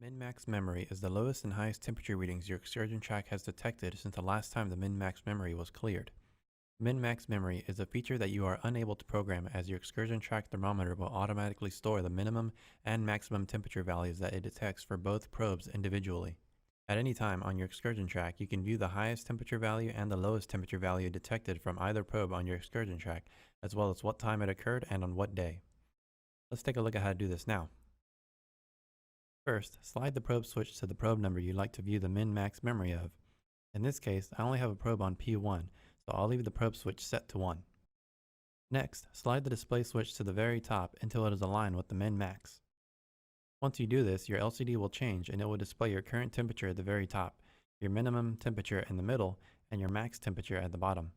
MinMax memory is the lowest and highest temperature readings your Excursion-Trac has detected since the last time the MinMax memory was cleared. MinMax memory is a feature that you are unable to program, as your Excursion-Trac thermometer will automatically store the minimum and maximum temperature values that it detects for both probes individually. At any time on your Excursion-Trac, you can view the highest temperature value and the lowest temperature value detected from either probe on your Excursion-Trac, as well as what time it occurred and on what day. Let's take a look at how to do this now. First, slide the probe switch to the probe number you'd like to view the MinMax memory of. In this case, I only have a probe on P1, so I'll leave the probe switch set to 1. Next, slide the display switch to the very top until it is aligned with the MinMax. Once you do this, your LCD will change and it will display your current temperature at the very top, your minimum temperature in the middle, and your max temperature at the bottom.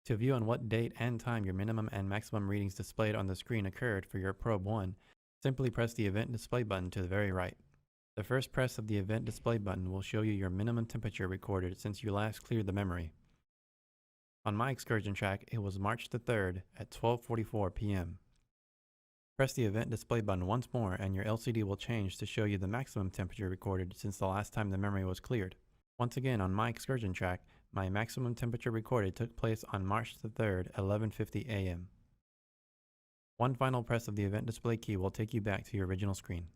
To view on what date and time your minimum and maximum readings displayed on the screen occurred for your probe 1, simply press the event display button to the very right. The first press of the event display button will show you your minimum temperature recorded since you last cleared the memory. On my Excursion-Trac, it was March the 3rd at 12:44 p.m. Press the event display button once more and your LCD will change to show you the maximum temperature recorded since the last time the memory was cleared. Once again, on my Excursion-Trac, my maximum temperature recorded took place on March the 3rd at 11:50 a.m. One final press of the event display key will take you back to your original screen.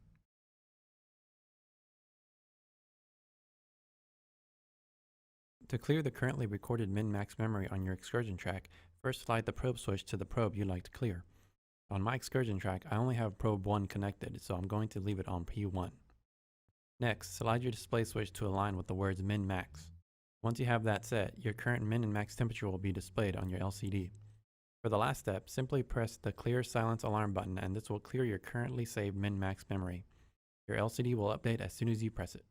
To clear the currently recorded MinMax memory on your Excursion-Trac, first slide the probe switch to the probe you'd like to clear. On my Excursion-Trac, I only have probe 1 connected, so I'm going to leave it on P1. Next, slide your display switch to align with the words MinMax. Once you have that set, your current min and max temperature will be displayed on your LCD. For the last step, simply press the Clear Silence Alarm button and this will clear your currently saved MinMax memory. Your LCD will update as soon as you press it.